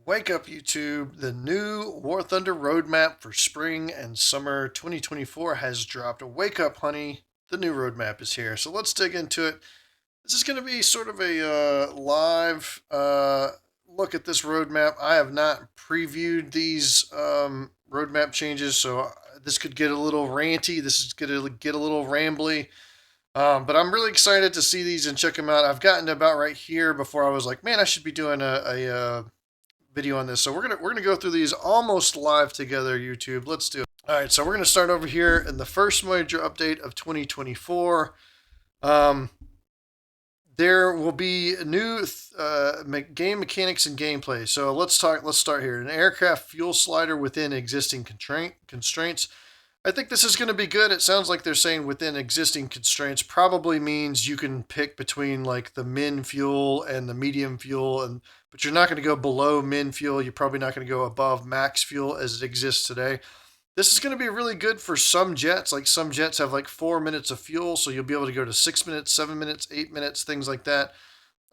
Wake up, YouTube. The new War Thunder roadmap for spring and summer 2024 has dropped. Wake up, honey. The new roadmap is here. So let's dig into it. This is going to be sort of a live look at this roadmap. I have not previewed these roadmap changes, so this could get a little ranty. This is going to get a little rambly. But I'm really excited to see these and check them out. I've gotten to about right here before I was like, man, I should be doing a video on this. So we're gonna go through these almost live together, YouTube. Let's do it. All right, so we're gonna start over here in the first major update of 2024. Um, there will be new game mechanics and gameplay. So let's start here. An aircraft fuel slider within existing constraints. I think this is going to be good. It sounds like they're saying within existing constraints probably means you can pick between like the min fuel and the medium fuel, and but you're not going to go below min fuel. You're probably not going to go above max fuel as it exists today. This is going to be really good for some jets. Like some jets have like 4 minutes of fuel, so you'll be able to go to 6 minutes, 7 minutes, 8 minutes, things like that.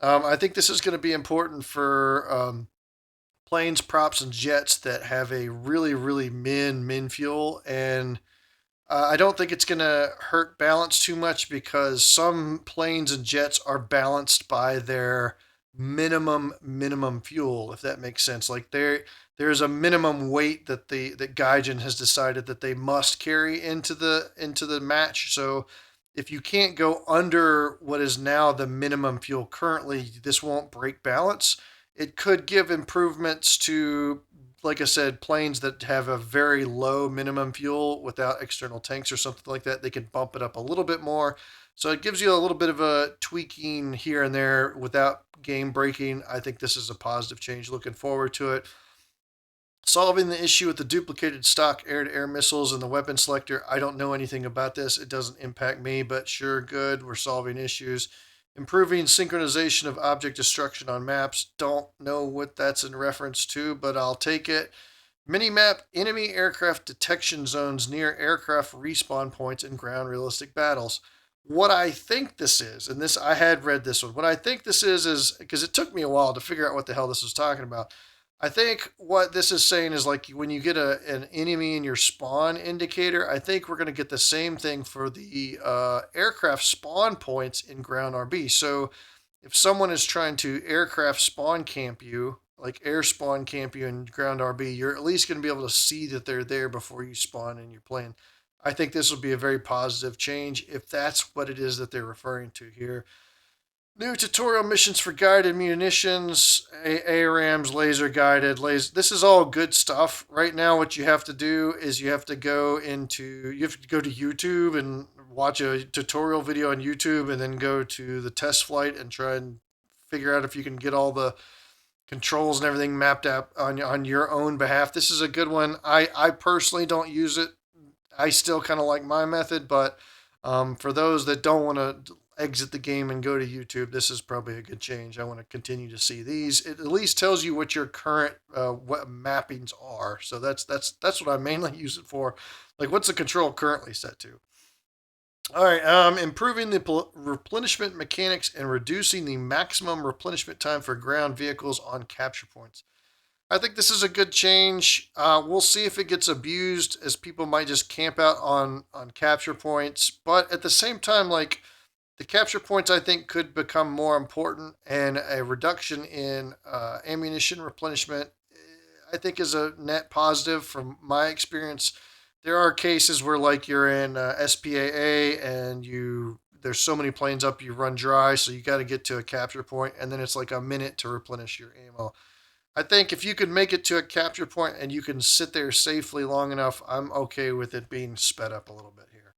I think this is going to be important for planes, props, and jets that have a really min fuel, and I don't think it's going to hurt balance too much because some planes and jets are balanced by their minimum fuel, if that makes sense. Like there's a minimum weight that Gaijin has decided that they must carry into the match. So if you can't go under what is now the minimum fuel currently, this won't break balance. It could give improvements to, like I said, planes that have a very low minimum fuel without external tanks or something like that. They can bump it up a little bit more. So it gives you a little bit of a tweaking here and there without game breaking. I think this is a positive change. Looking forward to it. Solving the issue with the duplicated stock air-to-air missiles and the weapon selector. I don't know anything about this. It doesn't impact me, but sure, good. We're solving issues. Improving synchronization of object destruction on maps. Don't know what that's in reference to, but I'll take it. Minimap enemy aircraft detection zones near aircraft respawn points in ground realistic battles. What I think this is, and this I had read this one. What I think this is because it took me a while to figure out what the hell this was talking about. I think what this is saying is like when you get an enemy in your spawn indicator, I think we're going to get the same thing for the aircraft spawn points in ground RB. So if someone is trying to aircraft spawn camp you, like air spawn camp you in ground RB, you're at least going to be able to see that they're there before you spawn in your plane. I think this will be a very positive change if that's what it is that they're referring to here. New tutorial missions for guided munitions, ARAMs, laser guided, laser. This is all good stuff. Right now, what you have to do is you have to go to YouTube and watch a tutorial video on YouTube, and then go to the test flight and try and figure out if you can get all the controls and everything mapped out on your own behalf. This is a good one. I personally don't use it. I still kind of like my method, but for those that don't want to exit the game and go to YouTube, this is probably a good change. I want to continue to see these. It at least tells you what your current what mappings are. So that's what I mainly use it for. Like, what's the control currently set to? All right, improving the replenishment mechanics and reducing the maximum replenishment time for ground vehicles on capture points. I think this is a good change. We'll see if it gets abused, as people might just camp out on capture points. But at the same time, like, the capture points, I think, could become more important, and a reduction in ammunition replenishment, I think, is a net positive from my experience. There are cases where, like, you're in SPAA and there's so many planes up, you run dry, so you got to get to a capture point, and then it's like a minute to replenish your ammo. I think if you can make it to a capture point and you can sit there safely long enough, I'm okay with it being sped up a little bit here.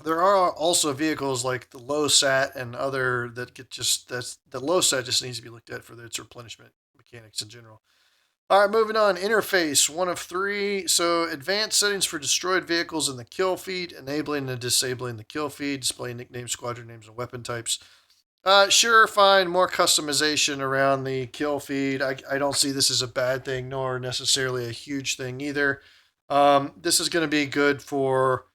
There are also vehicles like the low sat and other that get that's the low sat just needs to be looked at for its replenishment mechanics in general. All right, moving on. Interface, one of three. So, advanced settings for destroyed vehicles in the kill feed, enabling and disabling the kill feed, displaying nicknames, squadron names, and weapon types. Sure, fine. More customization around the kill feed. I don't see this as a bad thing, nor necessarily a huge thing either. This is going to be good for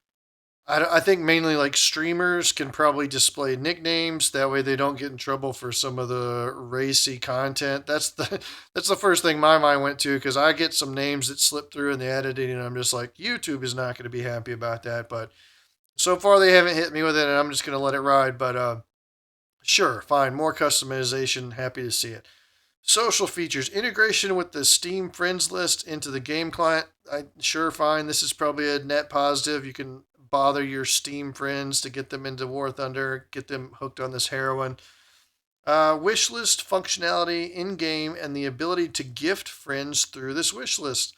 I think mainly like streamers can probably display nicknames. That way they don't get in trouble for some of the racy content. That's the first thing my mind went to because I get some names that slip through in the editing, and I'm just like, YouTube is not going to be happy about that. But so far they haven't hit me with it, and I'm just going to let it ride. But sure, fine, more customization. Happy to see it. Social features, integration with the Steam friends list into the game client. I sure fine. This is probably a net positive. You can bother your Steam friends to get them into War Thunder, get them hooked on this heroin. Wish list functionality in game and the ability to gift friends through this wish list.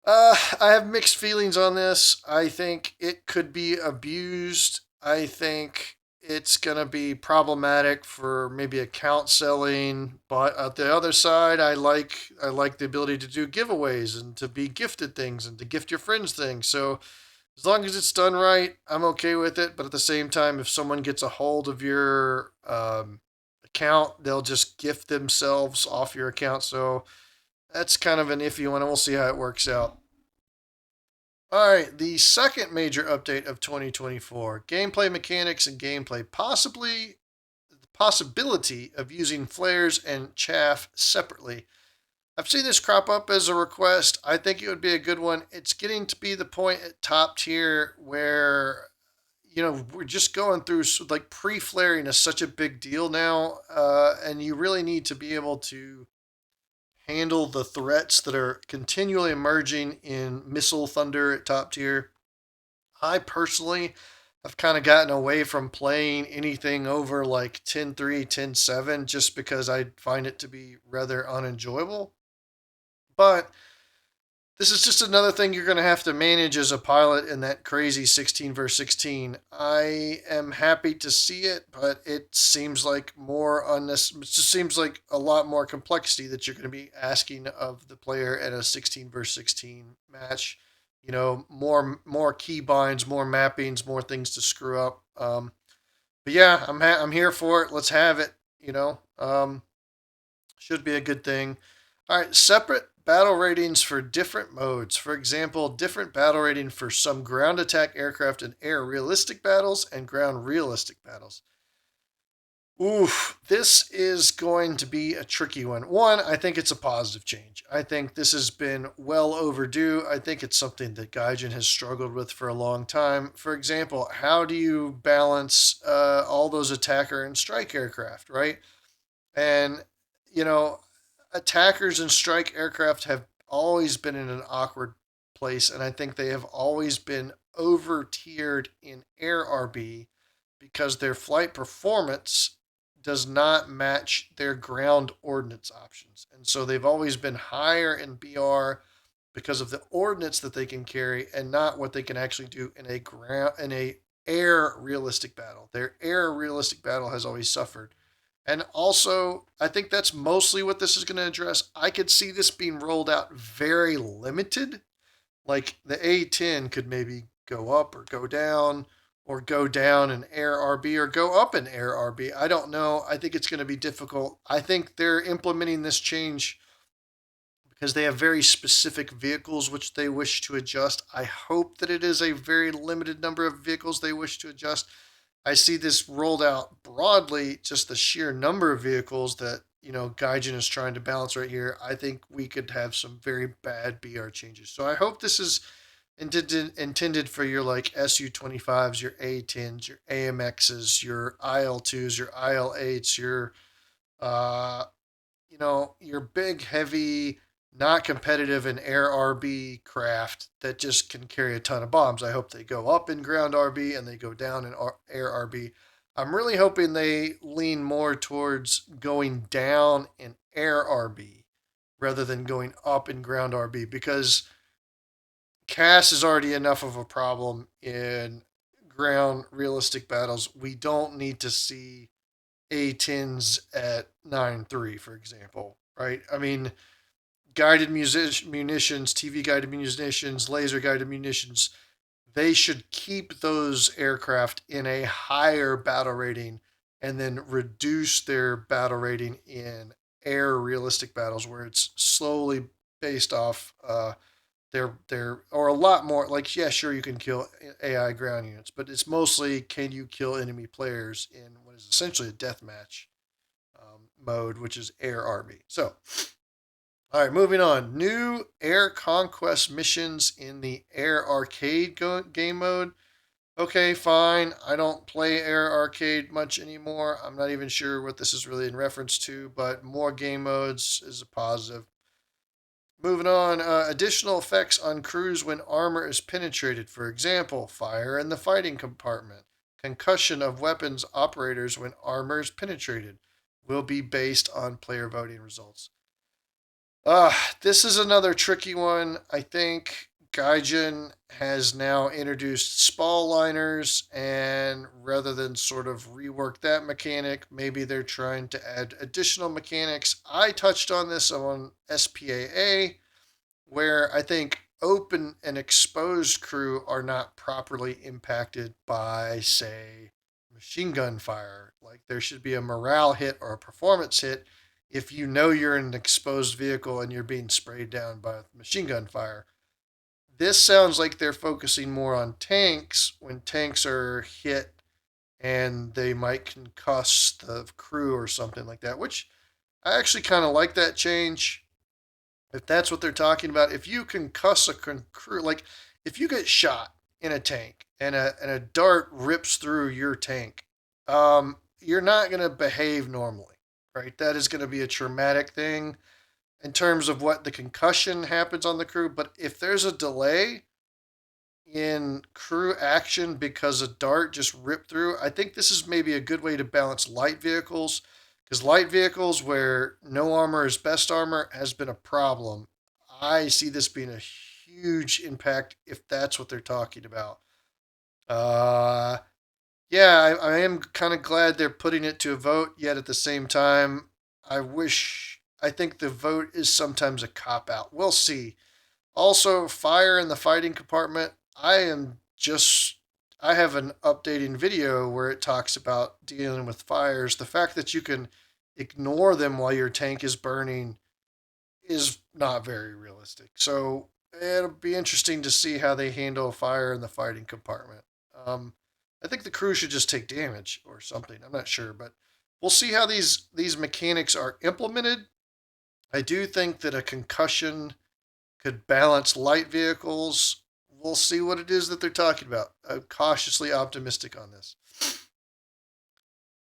I have mixed feelings on this. I think it could be abused. I think it's going to be problematic for maybe account selling, but at the other side, I like the ability to do giveaways and to be gifted things and to gift your friends things. So, as long as it's done right, I'm okay with it, but at the same time, if someone gets a hold of your account, they'll just gift themselves off your account. So, that's kind of an iffy one, and we'll see how it works out. All right, the second major update of 2024, gameplay mechanics and gameplay, possibly the possibility of using flares and chaff separately. I've seen this crop up as a request. I think it would be a good one. It's getting to be the point at top tier where we're just going through like pre-flaring is such a big deal now, and you really need to be able to handle the threats that are continually emerging in Missile Thunder at top tier. I personally have kind of gotten away from playing anything over like 10-3, 10-7, just because I find it to be rather unenjoyable. But this is just another thing you're going to have to manage as a pilot in that crazy 16 versus 16. I am happy to see it, but it seems like more unnecessary. It just seems like a lot more complexity that you're going to be asking of the player at a 16 versus 16 match. More key binds, more mappings, more things to screw up. But yeah, I'm here for it. Let's have it. Should be a good thing. All right, separate battle ratings for different modes. For example, different battle rating for some ground attack aircraft and air realistic battles and ground realistic battles. Oof, this is going to be a tricky one. One, I think it's a positive change. I think this has been well overdue. I think it's something that Gaijin has struggled with for a long time. For example, how do you balance all those attacker and strike aircraft, right? And, you know, attackers and strike aircraft have always been in an awkward place, and I think they have always been over tiered in air RB because their flight performance does not match their ground ordnance options. And so they've always been higher in BR because of the ordnance that they can carry and not what they can actually do in a air realistic battle. Their air realistic battle has always suffered. And also, I think that's mostly what this is going to address. I could see this being rolled out very limited. Like the A10 could maybe go up or go down in air RB, or go up in air RB. I don't know. I think it's going to be difficult. I think they're implementing this change because they have very specific vehicles which they wish to adjust. I hope that it is a very limited number of vehicles they wish to adjust. I see this rolled out broadly, just the sheer number of vehicles that, Gaijin is trying to balance right here. I think we could have some very bad BR changes. So I hope this is intended for your like SU-25s, your A10s, your AMXs, your IL-2s, your IL-8s, uh, your big, heavy, not competitive in air RB craft that just can carry a ton of bombs. I hope they go up in ground RB and they go down in air RB. I'm really hoping they lean more towards going down in air RB rather than going up in ground RB, because CAS is already enough of a problem in ground realistic battles. We don't need to see A10s at 9.3, for example, right? I mean, munitions, TV guided munitions, laser guided munitions, they should keep those aircraft in a higher battle rating and then reduce their battle rating in air realistic battles where it's slowly based off They're or a lot more like, yeah, sure, you can kill AI ground units, but it's mostly can you kill enemy players in what is essentially a deathmatch mode, which is air army. So, all right, moving on. New air conquest missions in the air arcade game mode. Okay, fine. I don't play air arcade much anymore. I'm not even sure what this is really in reference to, but more game modes is a positive. Moving on, additional effects on crews when armor is penetrated. For example, fire in the fighting compartment. Concussion of weapons operators when armor is penetrated will be based on player voting results. This is another tricky one. I think Gaijin has now introduced spall liners, and rather than sort of rework that mechanic, maybe they're trying to add additional mechanics. I touched on this on SPAA, where I think open and exposed crew are not properly impacted by, say, machine gun fire. Like there should be a morale hit or a performance hit if you know you're in an exposed vehicle and you're being sprayed down by machine gun fire. This sounds like they're focusing more on tanks when tanks are hit and they might concuss the crew or something like that, which I actually kind of like that change if that's what they're talking about. If you concuss a crew, like if you get shot in a tank and a dart rips through your tank, you're not going to behave normally, right? That is going to be a traumatic thing in terms of what the concussion happens on the crew. But if there's a delay in crew action because a dart just ripped through, I think this is maybe a good way to balance light vehicles, because light vehicles where no armor is best armor has been a problem. I see this being a huge impact if that's what they're talking about. Uh, yeah, I am kind of glad they're putting it to a vote, yet at the same time, I think the vote is sometimes a cop out. We'll see. Also, fire in the fighting compartment. I have an updating video where it talks about dealing with fires. The fact that you can ignore them while your tank is burning is not very realistic. So it'll be interesting to see how they handle fire in the fighting compartment. I think the crew should just take damage or something. I'm not sure, but we'll see how these mechanics are implemented. I do think that a concussion could balance light vehicles. We'll see what it is that they're talking about. I'm cautiously optimistic on this.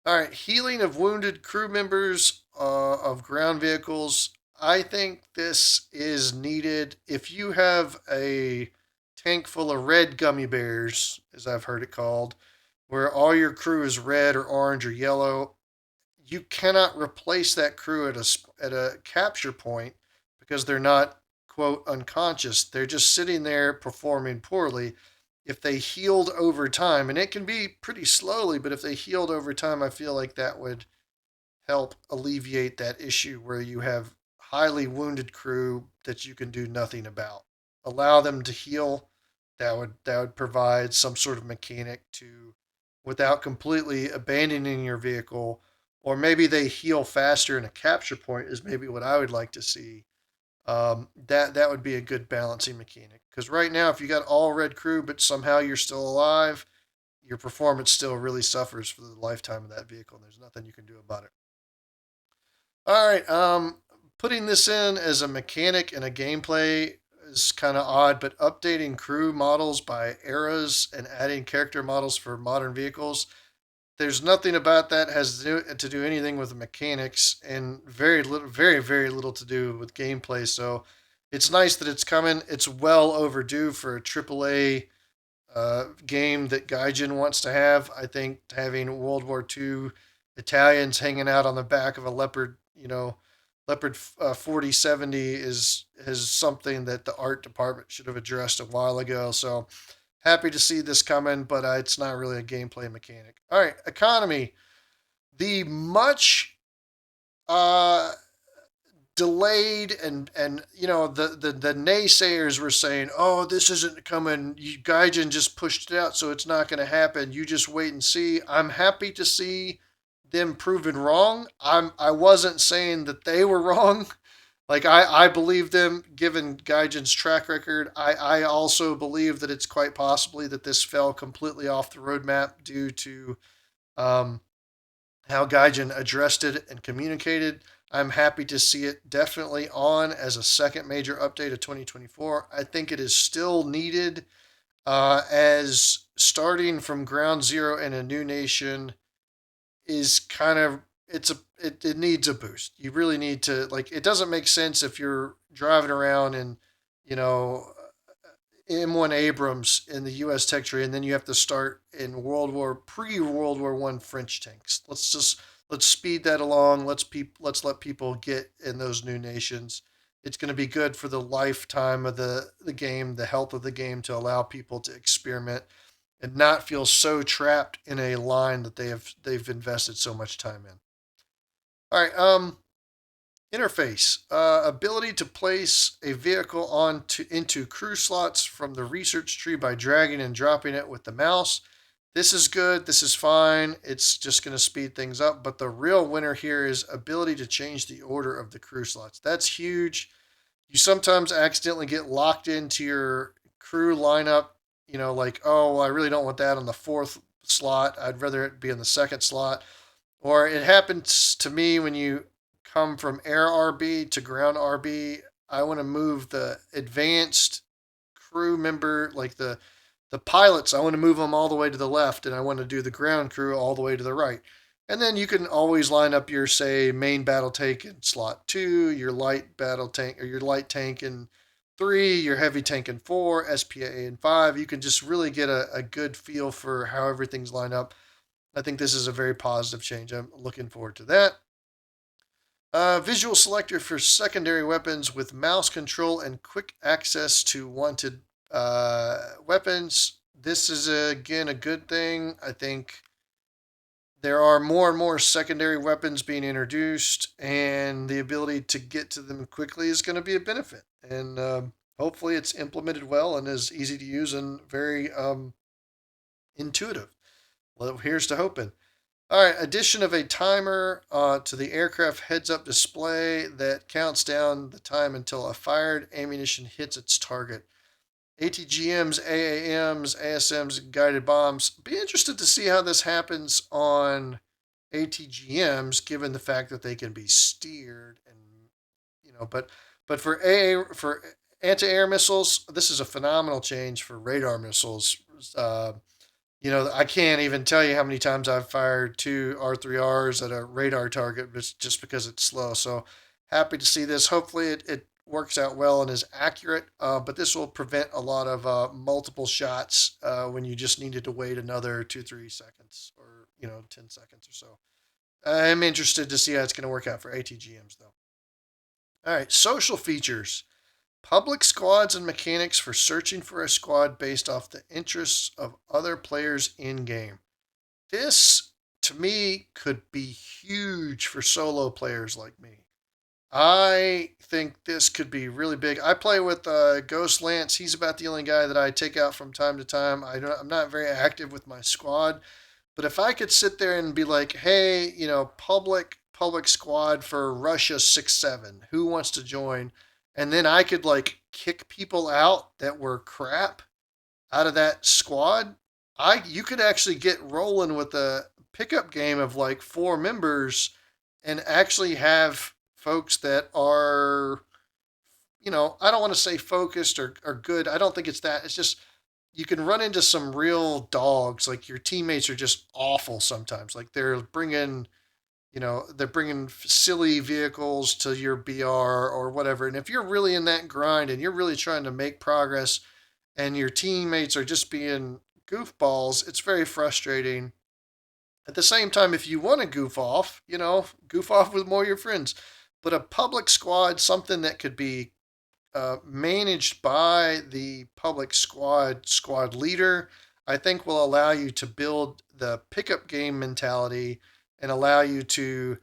All right, healing of wounded crew members of ground vehicles. I think this is needed. If you have a tank full of red gummy bears, as I've heard it called, where all your crew is red or orange or yellow, you cannot replace that crew at a capture point because they're not quote unconscious. They're just sitting there performing poorly. If they healed over time, and it can be pretty slowly, but if they healed over time, I feel like that would help alleviate that issue where you have highly wounded crew that you can do nothing about. Allow them to heal. That would provide some sort of mechanic to, without completely abandoning your vehicle, or maybe they heal faster in a capture point is maybe what I would like to see. That would be a good balancing mechanic, because right now if you got all red crew but somehow you're still alive, your performance still really suffers for the lifetime of that vehicle, and there's nothing you can do about it. All right, putting this in as a mechanic in a gameplay is kind of odd, but updating crew models by eras and adding character models for modern vehicles, there's nothing about that has to do anything with the mechanics, and very little, very little to do with gameplay. So it's nice that it's coming. It's well overdue for a AAA game that Gaijin wants to have. I think having World War II Italians hanging out on the back of a Leopard, Leopard 4070 is something that the art department should have addressed a while ago. So happy to see this coming, but it's not really a gameplay mechanic. All right, economy. The much uh, delayed and the naysayers were saying, "Oh, this isn't coming. Gaijin just pushed it out, so it's not going to happen. You just wait and see." I'm happy to see them proven wrong. I wasn't saying that they were wrong. Like I believe them given Gaijin's track record. I also believe that it's quite possibly that this fell completely off the roadmap due to um, how Gaijin addressed it and communicated. I'm happy to see it definitely on as a second major update of 2024. I think it is still needed as starting from ground zero in a new nation is kind of it needs a boost. You really need to like it doesn't make sense if you're driving around in you know M1 Abrams in the U.S. tech tree, and then you have to start in World War One French tanks. Let's speed that along. Let's let people get in those new nations. It's going to be good for the lifetime of the game, the health of the game, to allow people to experiment and not feel so trapped in a line that they've invested so much time in. All right, interface ability to place a vehicle into crew slots from the research tree by dragging and dropping it with the mouse. This is good. This is fine. It's just going to speed things up. But the real winner here is ability to change the order of the crew slots. That's huge. You sometimes accidentally get locked into your crew lineup. You know, like, oh, well, I really don't want that on the fourth slot. I'd rather it be in the second slot. Or it happens to me when you come from air RB to ground RB. I want to move the advanced crew member, like the pilots. I want to move them all the way to the left, and I want to do the ground crew all the way to the right. And then you can always line up your say main battle tank in slot 2, your light battle tank or your light tank in 3, your heavy tank in 4, SPA in 5. You can just really get a good feel for how everything's lined up. I think this is a very positive change. I'm looking forward to that. Visual selector for secondary weapons with mouse control and quick access to wanted weapons. This is again a good thing. I think there are more and more secondary weapons being introduced, and the ability to get to them quickly is going to be a benefit. And hopefully, it's implemented well and is easy to use and very intuitive. Well, here's to hoping. All right, addition of a timer to the aircraft heads-up display that counts down the time until a fired ammunition hits its target. ATGMs, AAMs, ASMs, guided bombs. Be interested to see how this happens on ATGMs, given the fact that they can be steered and but for anti-air missiles, this is a phenomenal change for radar missiles. Uh, I can't even tell you how many times I've fired two R3Rs at a radar target just because it's slow. So happy to see this. Hopefully it works out well and is accurate. But this will prevent a lot of multiple shots when you just needed to wait another 2-3 seconds or 10 seconds or so. I'm interested to see how it's going to work out for ATGMs though. All right, social features. Public squads and mechanics for searching for a squad based off the interests of other players in game. This, to me, could be huge for solo players like me. I think this could be really big. I play with Ghost Lance. He's about the only guy that I take out from time to time. I'm not very active with my squad, but if I could sit there and be like, hey, public squad for Russia 6-7, who wants to join? And then I could like kick people out that were crap out of that squad. You could actually get rolling with a pickup game of like 4 members and actually have folks that are, I don't want to say focused or good. I don't think it's that. It's just you can run into some real dogs. Like your teammates are just awful sometimes. Like they're bringing silly vehicles to your BR or whatever. And if you're really in that grind and you're really trying to make progress and your teammates are just being goofballs, it's very frustrating. At the same time, if you want to goof off with more of your friends. But a public squad, something that could be managed by the public squad leader, I think will allow you to build the pickup game mentality and allow you to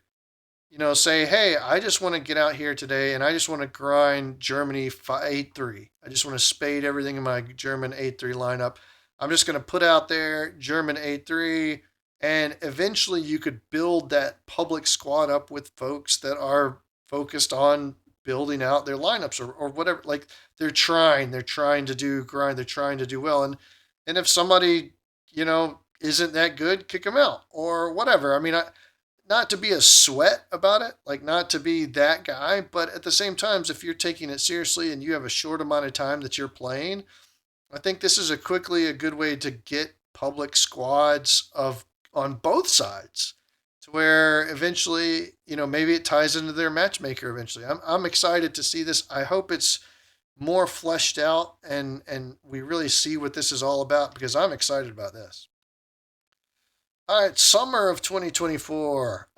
say, hey, I just want to get out here today and I just want to grind Germany 8-3. I just want to spade everything in my German 8-3 lineup. I'm just going to put out there German 8-3, and eventually you could build that public squad up with folks that are focused on building out their lineups or whatever. Like they're trying to do grind, they're trying to do well, and if somebody isn't that good, kick them out or whatever. I mean, not to be a sweat about it, like not to be that guy, but at the same time, if you're taking it seriously and you have a short amount of time that you're playing, I think this is a good way to get public squads of on both sides to where eventually, maybe it ties into their matchmaker eventually. I'm excited to see this. I hope it's more fleshed out and we really see what this is all about because I'm excited about this. All right, summer of 2024.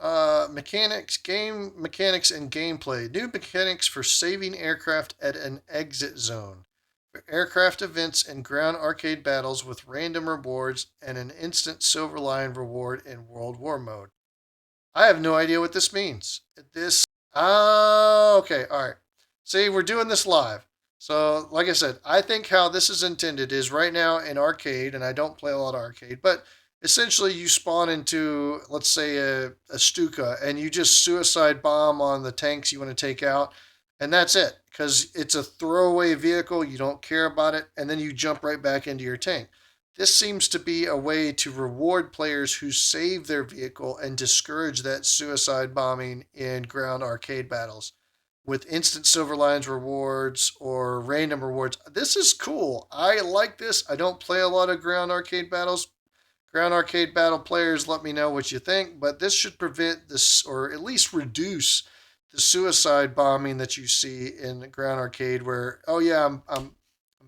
Mechanics, game mechanics, and gameplay. New mechanics for saving aircraft at an exit zone. For aircraft events and ground arcade battles with random rewards and an instant silver lion reward in World War mode. I have no idea what this means. Okay, all right. See, we're doing this live. So, like I said, I think how this is intended is right now in arcade, and I don't play a lot of arcade, but essentially you spawn into, let's say, a Stuka, and you just suicide bomb on the tanks you want to take out, and that's it. Because it's a throwaway vehicle, you don't care about it, and then you jump right back into your tank. This seems to be a way to reward players who save their vehicle and discourage that suicide bombing in ground arcade battles with instant silver lions rewards or random rewards. This is cool. I like this. I don't play a lot of ground arcade battles. Ground arcade battle players, let me know what you think, but this should prevent this or at least reduce the suicide bombing that you see in ground arcade where, oh yeah, I'm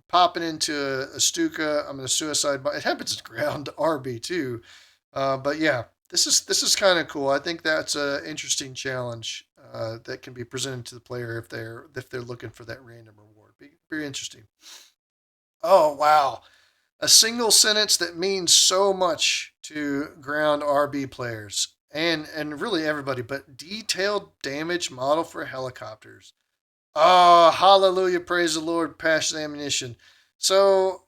popping into a Stuka. I'm in a suicide. It happens at ground RB too, but yeah, this is kind of cool. I think that's an interesting challenge that can be presented to the player if they're looking for that random reward. Be very interesting. Oh wow, a single sentence that means so much to ground RB players and really everybody, but detailed damage model for helicopters. Oh, hallelujah, praise the Lord, passion ammunition. So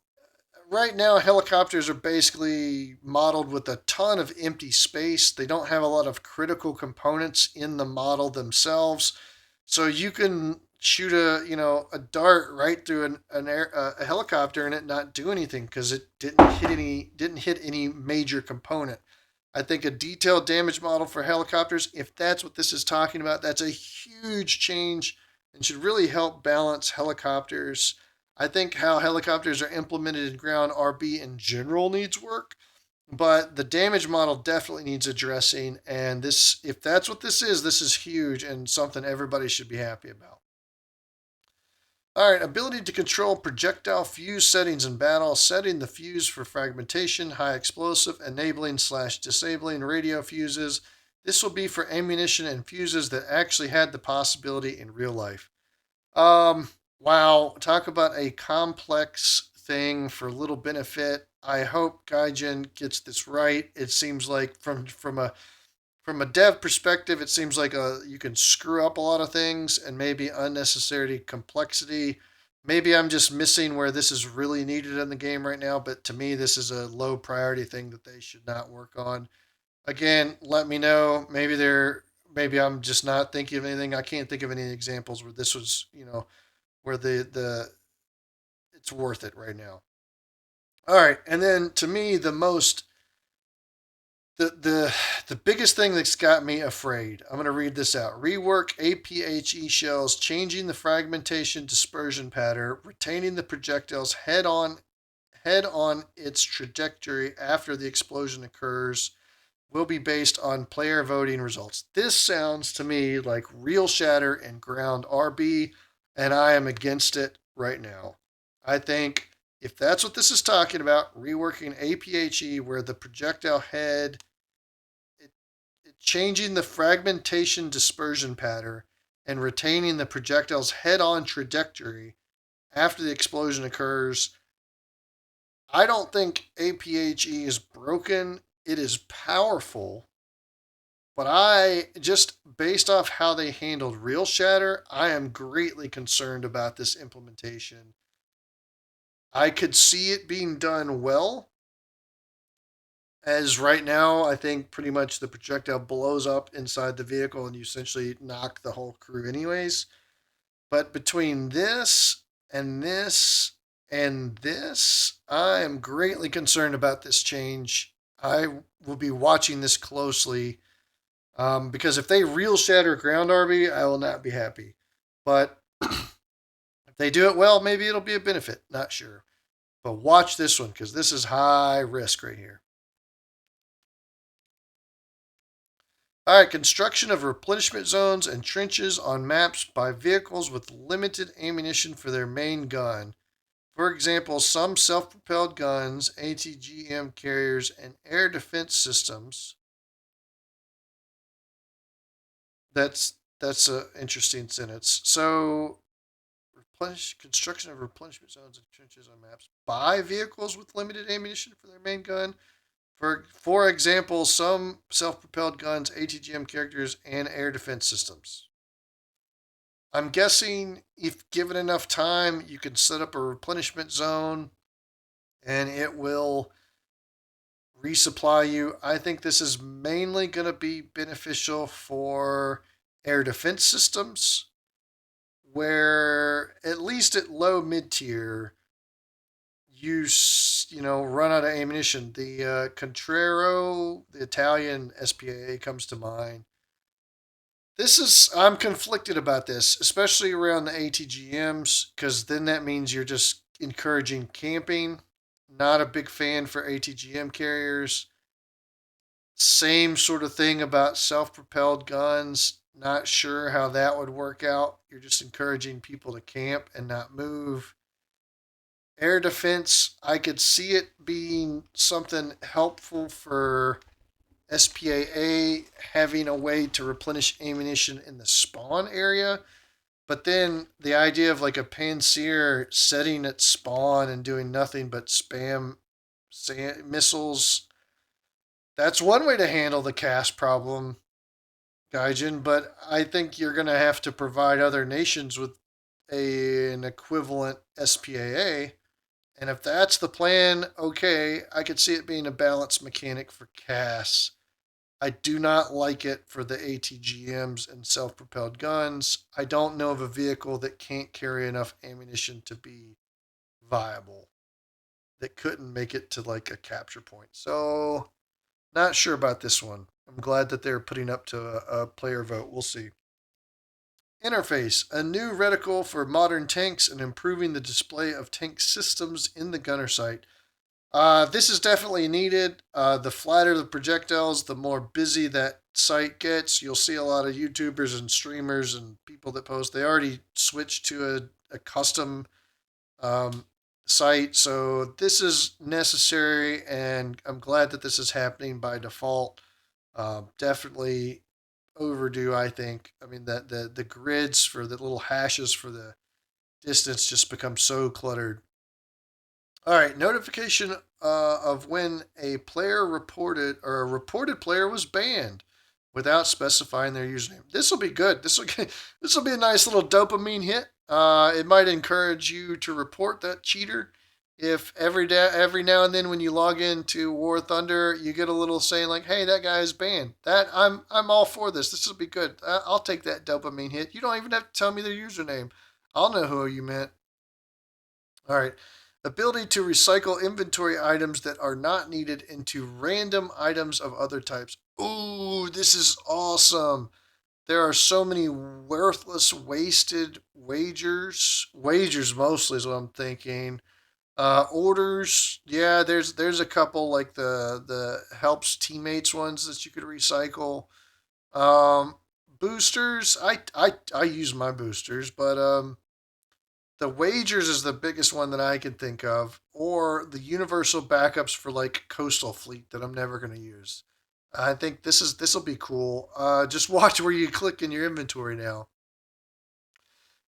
right now helicopters are basically modeled with a ton of empty space. They don't have a lot of critical components in the model themselves. So you can shoot a dart right through a helicopter and it not do anything because it didn't hit any major component. I think a detailed damage model for helicopters, if that's what this is talking about, that's a huge change and should really help balance helicopters. I think how helicopters are implemented in ground RB in general needs work, but the damage model definitely needs addressing. And this, if that's what this is huge and something everybody should be happy about. All right, ability to control projectile fuse settings in battle, setting the fuse for fragmentation, high explosive, enabling slash disabling radio fuses. This will be for ammunition and fuses that actually had the possibility in real life. Um, wow, talk about a complex thing for little benefit. I hope Gaijin gets this right. It seems like from a dev perspective, it seems like you can screw up a lot of things and maybe unnecessary complexity. Maybe I'm just missing where this is really needed in the game right now, but to me, this is a low priority thing that they should not work on. Again, let me know. Maybe I'm just not thinking of anything. I can't think of any examples where this was, where the it's worth it right now. All right, and then to me, the biggest thing that's got me afraid. I'm going to read this out. Rework APHE shells, changing the fragmentation dispersion pattern, retaining the projectiles head on its trajectory after the explosion occurs will be based on player voting results. This sounds to me like real shatter and ground RB, and I am against it right now. I think if that's what this is talking about, reworking APHE where the projectile head, it, changing the fragmentation dispersion pattern and retaining the projectile's head-on trajectory after the explosion occurs. I don't think APHE is broken. It is powerful, but I just based off how they handled real shatter, I am greatly concerned about this implementation. I could see it being done well, as right now, I think pretty much the projectile blows up inside the vehicle and you essentially knock the whole crew, anyways. But between this and this and this, I am greatly concerned about this change. I will be watching this closely because if they real shatter Ground Arby, I will not be happy. But if they do it well, maybe it'll be a benefit. Not sure. But watch this one because this is high risk right here. All right, construction of replenishment zones and trenches on maps by vehicles with limited ammunition for their main gun. For example, some self propelled guns, ATGM carriers, and air defense systems. That's an interesting sentence. So, construction of replenishment zones and trenches on maps by vehicles with limited ammunition for their main gun. For example, some self-propelled guns, ATGM characters, and air defense systems. I'm guessing if given enough time, you can set up a replenishment zone, and it will resupply you. I think this is mainly going to be beneficial for air defense systems, where at least at low mid tier, run out of ammunition. The Contraro, the Italian SPAA comes to mind. I'm conflicted about this, especially around the ATGMs, because then that means you're just encouraging camping. Not a big fan for ATGM carriers. Same sort of thing about self propelled guns. Not sure how that would work out. You're just encouraging people to camp and not move. Air defense, I could see it being something helpful for SPAA having a way to replenish ammunition in the spawn area. But then the idea of like a Panzer setting at spawn and doing nothing but spam missiles, that's one way to handle the cast problem, Gaijin. But I think you're going to have to provide other nations with an equivalent SPAA. And if that's the plan, okay, I could see it being a balanced mechanic for CAS. I do not like it for the ATGMs and self propelled guns. I don't know of a vehicle that can't carry enough ammunition to be viable, that couldn't make it to like a capture point. So, not sure about this one. I'm glad that they're putting up to a player vote. We'll see. Interface, a new reticle for modern tanks and improving the display of tank systems in the gunner sight. This is definitely needed. The flatter the projectiles, the more busy that site gets. You'll see a lot of YouTubers and streamers and people that post. They already switched to a custom site, so this is necessary, and I'm glad that this is happening by default. Definitely overdue, I think. I mean, the grids for the little hashes for the distance just become so cluttered. All right, notification of when a player reported or a reported player was banned without specifying their username. This will be good. This will be a nice little dopamine hit. It might encourage you to report that cheater. If every now and then when you log into War Thunder, you get a little saying like, "Hey, that guy is banned." I'm all for this. This will be good. I'll take that dopamine hit. You don't even have to tell me their username. I'll know who you meant. All right. Ability to recycle inventory items that are not needed into random items of other types. Ooh, this is awesome. There are so many worthless, wasted wagers. Wagers mostly is what I'm thinking. Orders, yeah, there's a couple like the helps teammates ones that you could recycle. Um, Boosters, I use my boosters, but the wagers is the biggest one that I can think of, or the universal backups for like coastal fleet that I'm never going to use. I think this will be cool. Just watch where you click in your inventory now.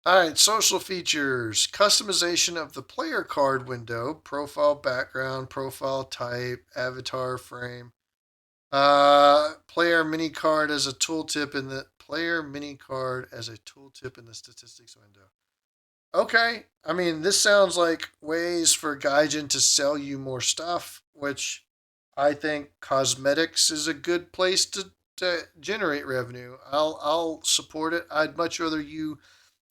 All right, social features, customization of the player card window, profile background, profile type, avatar frame, player mini card as a tooltip in the statistics window. Okay, I mean, this sounds like ways for Gaijin to sell you more stuff, which I think cosmetics is a good place to generate revenue. I'll support it. I'd much rather you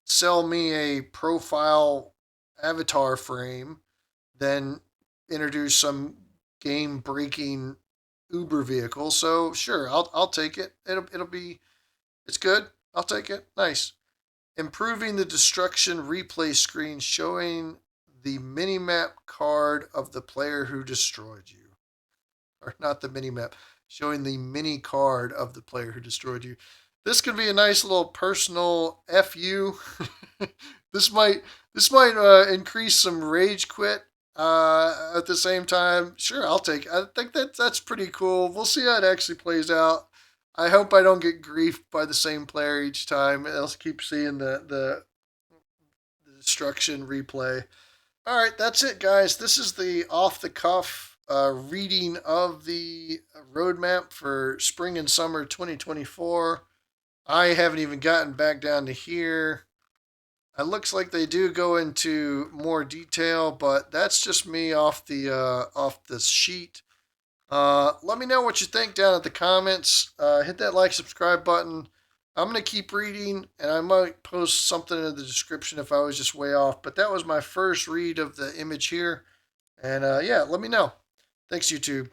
sell me a profile avatar frame, then introduce some game breaking Uber vehicle. So sure, I'll take it. It'll be it's good. I'll take it. Nice. Improving the destruction replay screen showing the minimap card of the player who destroyed you. Or not the minimap, showing the mini card of the player who destroyed you. This could be a nice little personal FU. this might this might increase some rage quit at the same time. Sure, I'll take it. I think that's pretty cool. We'll see how it actually plays out. I hope I don't get griefed by the same player each time. I'll keep seeing the destruction replay. All right, that's it, guys. This is the off the cuff reading of the roadmap for spring and summer 2024. I haven't even gotten back down to here. It looks like they do go into more detail, but that's just me off the sheet. Let me know what you think down at the comments. Hit that like, subscribe button. I'm going to keep reading, and I might post something in the description if I was just way off. But that was my first read of the image here. And yeah, let me know. Thanks, YouTube.